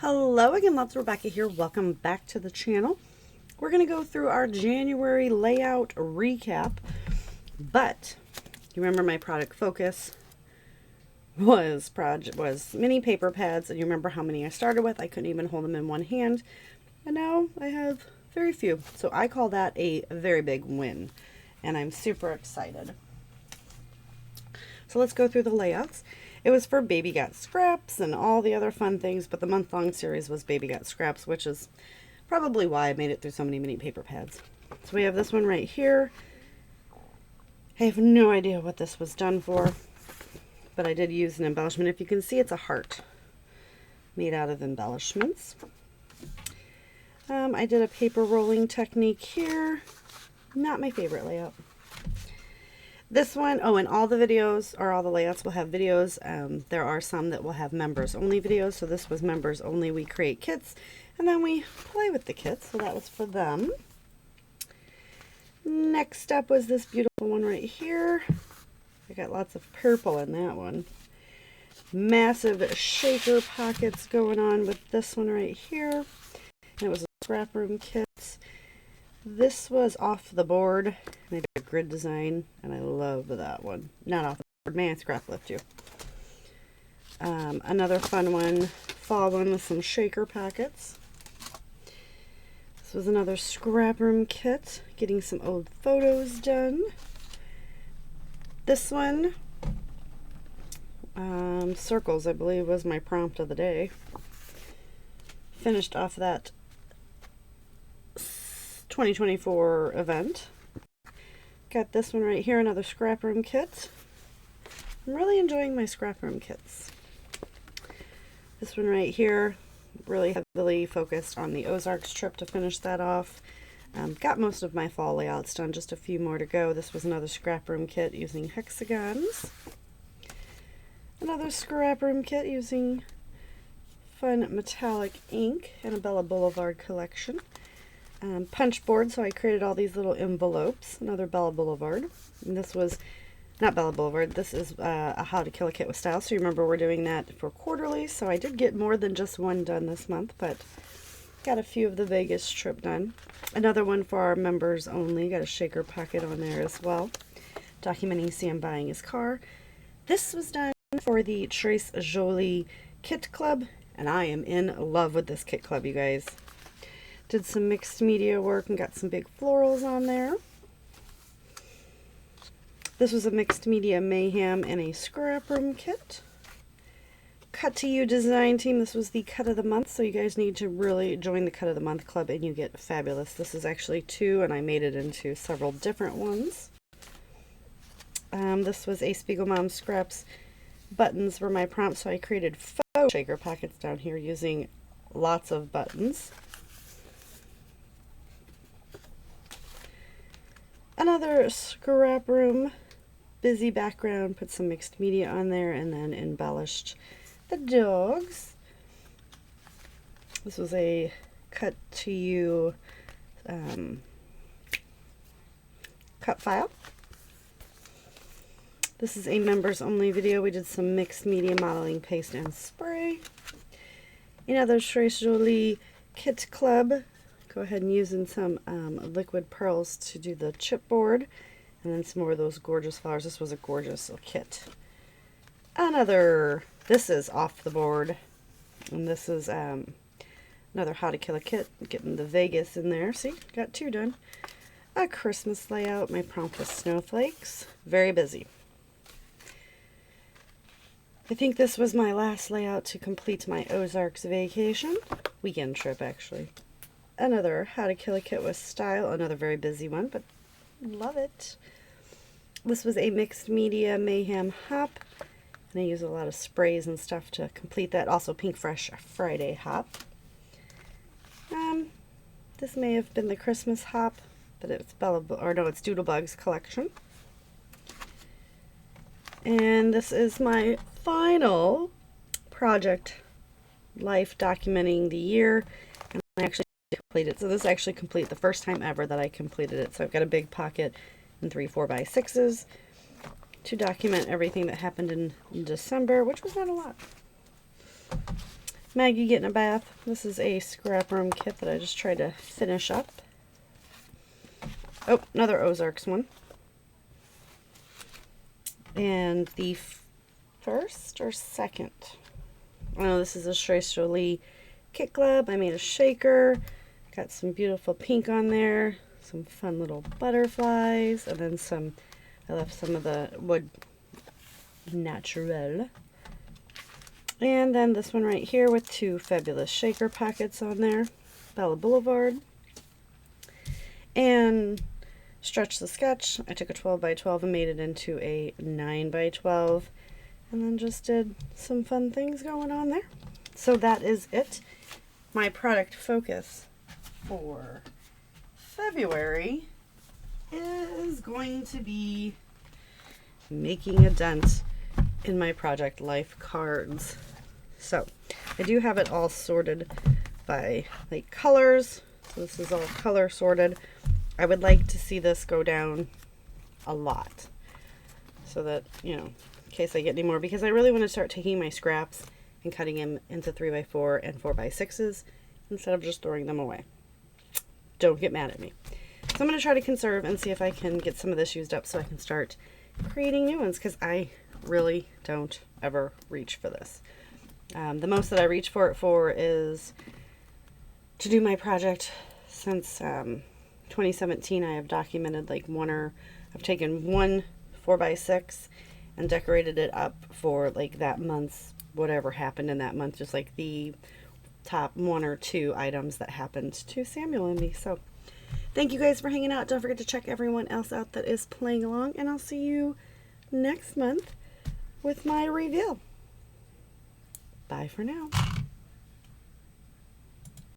Hello again, loves. Rebecca here. Welcome back to the channel. We're going to go through our January layout recap, but you remember my product focus was mini paper pads, and you remember how many I started with. I couldn't even hold them in one hand, and now I have very few. So I call that a very big win, and I'm super excited. So let's go through the layouts. It was for Baby Got Scraps and all the other fun things, but the month-long series was Baby Got Scraps, which is probably why I made it through so many mini paper pads. So we have this one right here. I have no idea what this was done for, but I did use an embellishment. If you can see, it's a heart made out of embellishments. I did a paper rolling technique here. Not my favorite layout. This one, oh, and all the videos, or all the layouts will have videos. There are some that will have members only videos. So this was members only. We create kits and then we play with the kits. So that was for them. Next up was this beautiful one right here. I got lots of purple in that one. Massive shaker pockets going on with this one right here. And it was a scrap room kit. This was off the board, and I did a grid design, and I love that one. Not off the board, man, scrap lift too. Another fun one, fall one with some shaker pockets. This was another scrap room kit, getting some old photos done. This one, circles, I believe, was my prompt of the day. Finished off that 2024 event. Got this one right here, another scrap room kit. I'm really enjoying my scrap room kits. This one right here, really heavily focused on the Ozarks trip to finish that off. Got most of my fall layouts done, just a few more to go. This was another scrap room kit using hexagons. Another scrap room kit using fun metallic ink, Annabella Boulevard collection. Punch board, so I created all these little envelopes. Another Bella Boulevard. And this was not Bella Boulevard, this is a How to Kill a Kit with Style. So you remember we're doing that for quarterly, so I did get more than just one done this month, but got a few of the Vegas trip done. Another one for our members only, got a shaker pocket on there as well, documenting Sam buying his car. This was done for the Trace Jolie Kit Club, and I am in love with this kit club, you guys. Did some mixed media work and got some big florals on there. This was a mixed media mayhem and a scrap room kit. Cut to You design team. This was the cut of the month, so you guys need to really join the cut of the month club and you get fabulous. This is actually 2 and I made it into several different ones. This was a Spiegel Mom Scraps. Buttons were my prompt, so I created faux shaker pockets down here using lots of buttons. Another scrap room, busy background, put some mixed media on there, and then embellished the dogs. This was a Cut to You cut file. This is a members only video. We did some mixed media modeling paste and spray. Another Trace Jolie Kit Club. Go ahead and using some liquid pearls to do the chipboard, and then some more of those gorgeous flowers. This was a gorgeous kit. This is off the board, and this is another How to Kill a Kit, getting the Vegas in there. See, got 2 done. A Christmas layout. My prompt was snowflakes. Very busy. I think this was my last layout to complete my Ozarks vacation. Weekend trip, actually. Another How to Kill a Kit with Style, another very busy one, but love it. This was a mixed media mayhem hop, and I use a lot of sprays and stuff to complete that. Also Pink Fresh Friday hop. This may have been the Christmas hop, but it's it's Doodlebugs collection. And this is my final project, life documenting the year, and I actually completed. So this is actually complete, the first time ever that I completed it. So I've got a big pocket and 3 4x6s to document everything that happened in December, which was not a lot. Maggie getting a bath. This is a scrap room kit that I just tried to finish up. Oh, another Ozarks one. And the first or second? Oh, this is a Trace Jolie Kit Club. I made a shaker. Got some beautiful pink on there. Some fun little butterflies. And then some, I left some of the wood natural. And then this one right here with two fabulous shaker pockets on there. Bella Boulevard. And Stretch the Sketch. I took a 12 by 12 and made it into a 9 by 12. And then just did some fun things going on there. So that is it. My product focus for February is going to be making a dent in my Project Life cards. So I do have it all sorted by like colors. So this is all color sorted. I would like to see this go down a lot so that, you know, in case I get any more, because I really want to start taking my scraps and cutting them into 3x4 and 4x6s instead of just throwing them away. Don't get mad at me. So I'm going to try to conserve and see if I can get some of this used up so I can start creating new ones, because I really don't ever reach for this. The most that I reach for it for is to do my project since 2017. I have documented like I've taken one 4x6 and decorated it up for like that month's whatever happened in that month, just like the top 1 or 2 items that happened to Samuel and me. So thank you guys for hanging out. Don't forget to check everyone else out that is playing along, and I'll see you next month with my reveal. Bye for now.